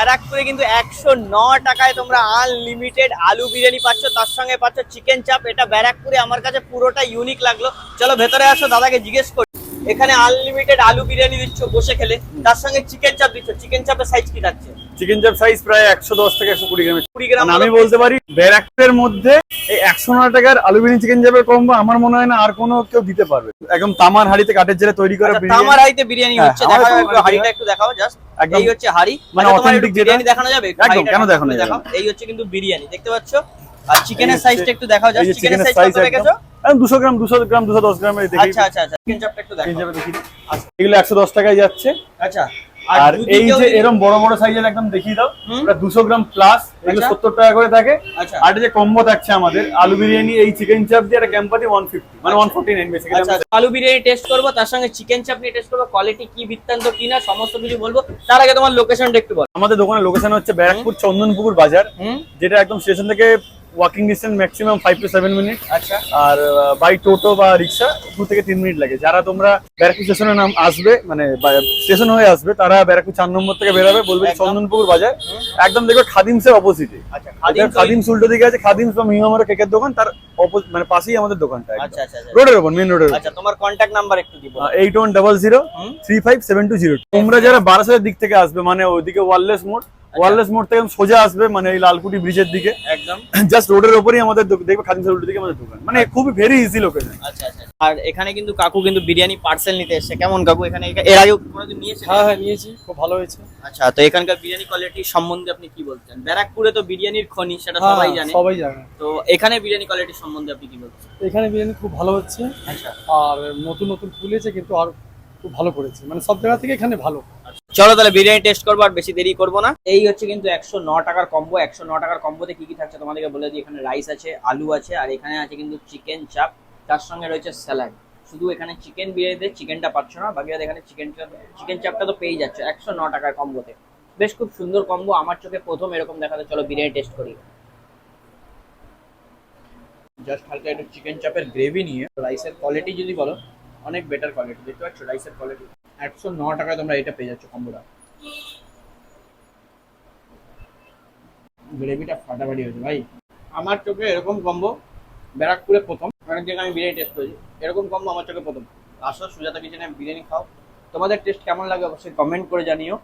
ব্যারাকপুরে কিন্তু 109 টাকায় তোমরা আনলিমিটেড আলু বিরিয়ানি পাচ্ছ, তার সঙ্গে পাচ্ছ চিকেন চাপ। এটা ব্যারাকপুরে আমার কাছে পুরোটা ইউনিক লাগলো। চলো ভেতরে আসো, দাদাকে জিজ্ঞেস করি। এখানে আনলিমিটেড আলু বিরিয়ানি দিচ্ছ বসে খেলে, তার সঙ্গে চিকেন চাপ দিচ্ছ। চিকেন চাপের সাইজ কি থাকছে? চিকেন চাপ সাইজ প্রায় 110 থেকে 120 গ্রাম। 20 গ্রাম আমি বলতে পারি ব্যারাকপুরের মধ্যে এই 109 টাকার আলু বিরিয়ানি চিকেন চাপের কম্বো আমার মনে হয় না আর কোনো কেউ দিতে পারবে। একদম তামার হাড়িতে কাঠের জেলে তৈরি করা বিরিয়ানি। তামার হাড়িতে বিরিয়ানি হচ্ছে, দেখাও একটু হাড়িটা, একটু দেখাও জাস্ট। এই হচ্ছে হাড়ি, মানে অথেন্টিক বিরিয়ানি দেখানো যাবে একদম, কেন দেখানো যাবে। এই হচ্ছে কিন্তু বিরিয়ানি, দেখতে পাচ্ছ। আর চিকেনের সাইজটা একটু দেখাও জাস্ট। চিকেনের সাইজ কত রেখেছো? 200 গ্রাম 210 গ্রামের দেখি। আচ্ছা আচ্ছা আচ্ছা, চিকেন চাপটা একটু দেখাও। আচ্ছা, এগুলো 110 টাকায় যাচ্ছে। আচ্ছা, আর এই যে এরকম বড় বড় সাইজের একদম দেখিয়ে দাও, এটা 200 গ্রাম প্লাস, এগুলো 70 টাকা করে থাকে। আর এই যে কম্বো থাকছে আমাদের আলু বিরিয়ানি, এই চিকেন চাপ দিয়ে একটা ক্যাম্পাতি 150 মানে 149 বেসিক্যালি। আচ্ছা, আলু বিরিয়ানি টেস্ট করব, তার সঙ্গে চিকেন চাপ নিয়ে টেস্ট করব, কোয়ালিটি কি বৃত্তান্ত কি না সমস্ত কিছু বলবো। তার আগে তোমার লোকেশনটা একটু বল। আমাদের দোকানের লোকেশন হচ্ছে ব্যারাকপুর চন্দনপুকুর বাজার, যেটা একদম স্টেশন থেকে walking distance maximum 5 to 7 minute. আচ্ছা, আর বাই টোটো বা রিক্সা 2 থেকে 3 মিনিট লাগে। যারা তোমরা ব্যারাকপুর স্টেশনে নাম আসবে, মানে স্টেশন হয়ে আসবে, তারা ব্যারাকপুর 4 নম্বর থেকে বেরোবে, বলবে চন্দনপুকুর বাজার, একদম দেখবে খাদিমসের অপোজিটে। আচ্ছা, খাদিমস উল্টো দিকে আছে, খাদিমস বা মিহিমামার কেকের দোকান, তার মানে পাশেই আমাদের দোকানটা। আচ্ছা আচ্ছা, রোডের উপর, মেইন রোডের। আচ্ছা, তোমার কন্টাক্ট নাম্বার একটু দিব। 8100357202। তোমরা যারা বারাসাতের দিক থেকে আসবে, মানে ওইদিকে ওয়ারলেস মোড় থেকে সোজা আসবে, মানে এই লালকুটি ব্রিজের দিকে, একদম জাস্ট রোডের উপরেই আমাদের দেখবে খাদিমসের উল্টো দিকে আমাদের দোকান, মানে খুবই ভেরি ইজি লোকেশন। আচ্ছা আচ্ছা। আর এখানে কিন্তু কাকু কিন্তু বিরিয়ানি পার্সেল নিতে এসেছে। কেমন কাকু, এখানে এর আগে কোনোদিন নিয়েছেন? হ্যাঁ নিয়েছি, খুব ভালো হয়েছে। আচ্ছা, তো এখানকার বিরিয়ানি কোয়ালিটি সম্বন্ধে আপনি কি বলছেন? ব্যারাকপুরে তো বিরিয়ানির খনি, সেটা সবাই জানে। তো এখানে বিরিয়ানি কোয়ালিটি সম্বন্ধে আপনি কি বলছেন? এখানে বিরিয়ানি খুব ভালো হচ্ছে। আচ্ছা, আর নতুন নতুন খুলেছে, কিন্তু আর খুব ভালো করেছে, মানে সব জায়গা থেকে এখানে ভালো। চলো তাহলে বিরিয়ানি টেস্ট করবো, আর বেশি দেরি করবো না। এই হচ্ছে কিন্তু 109 টাকার কম্বো। 109 টাকার কম্বোতে কি কি থাকছে তোমাদেরকে বলে দিই। এখানে রাইস আছে, আলু আছে, আর এখানে আছে কিন্তু চিকেন চাপ, তার সঙ্গে রয়েছে স্যালাড। শুধু এখানে চিকেন বিরিয়ানিতে চিকেনটা পাচ্ছ না, বাকি এখানে চিকেন চাপটা তো পেয়ে যাচ্ছে 109 টাকার কম্বোতে। বেশ খুব সুন্দর কম্বো, আমার চোখে প্রথম এরকম দেখাতে। চলো বিরিয়ানি টেস্ট করি। জাস্ট হালকা একটু চিকেন চাপের গ্রেভি নিয়ে, রাইসের কোয়ালিটি যদি বলো, অনেক বেটার কোয়ালিটি। দেখতে পাচ্ছ রাইসের কোয়ালিটি। 109 টাকায় তোমরা এটা পেয়ে যাচ্ছ কম্বোটা। গ্রেভিটা ফাটাফাটি হয়েছে ভাই। আমার চোখে এরকম কম্বো ব্যারাকপুরে প্রথম। অনেক জায়গায় আমি বিরিয়ানি টেস্ট করেছি, এরকম কম্বো আমার চোখে প্রথম। আসো সুজাতা কিচেনে বিরিয়ানি খাও, তোমাদের টেস্ট কেমন লাগে অবশ্যই কমেন্ট করে জানিও।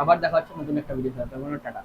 আবার দেখা হচ্ছে নতুন একটা ভিডিও সাথে। টাটা।